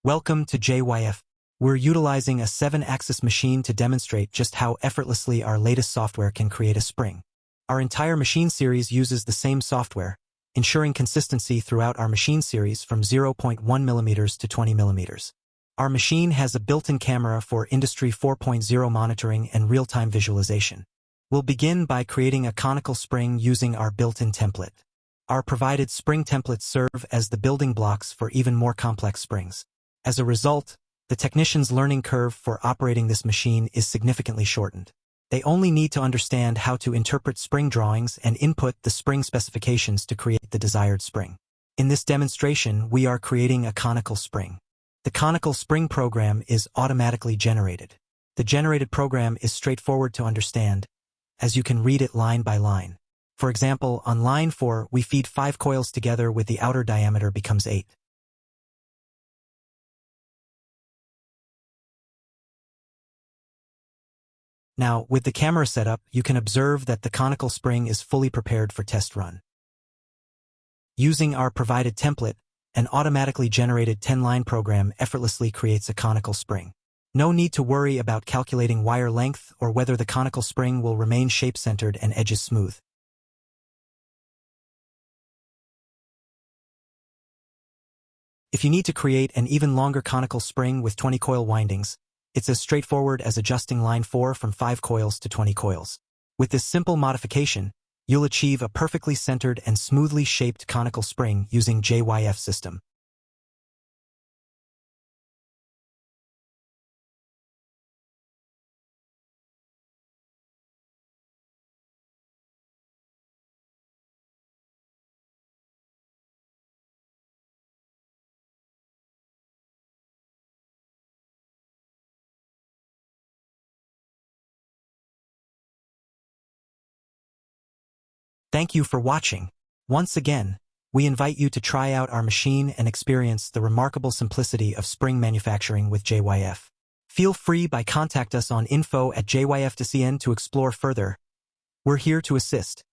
Welcome to JYF. We're utilizing a 7-axis machine to demonstrate just how effortlessly our latest software can create a spring. Our entire machine series uses the same software, ensuring consistency throughout our machine series from 0.1 mm to 20 mm. Our machine has a built-in camera for Industry 4.0 monitoring and real-time visualization. We'll begin by creating a conical spring using our built-in template. Our provided spring templates serve as the building blocks for even more complex springs. As a result, the technician's learning curve for operating this machine is significantly shortened. They only need to understand how to interpret spring drawings and input the spring specifications to create the desired spring. In this demonstration, we are creating a conical spring. The conical spring program is automatically generated. The generated program is straightforward to understand, as you can read it line by line. For example, on line 4, we feed 5 coils together with the outer diameter becomes 8. Now, with the camera setup, you can observe that the conical spring is fully prepared for test run. Using our provided template, an automatically generated 10-line program effortlessly creates a conical spring. No need to worry about calculating wire length or whether the conical spring will remain shape-centered and edges smooth. If you need to create an even longer conical spring with 20 coil windings, it's as straightforward as adjusting line 4 from 5 coils to 20 coils. With this simple modification, you'll achieve a perfectly centered and smoothly shaped conical spring using JYF system. Thank you for watching. Once again, we invite you to try out our machine and experience the remarkable simplicity of spring manufacturing with JYF. Feel free by contact us on info@JYF.cn to explore further. We're here to assist.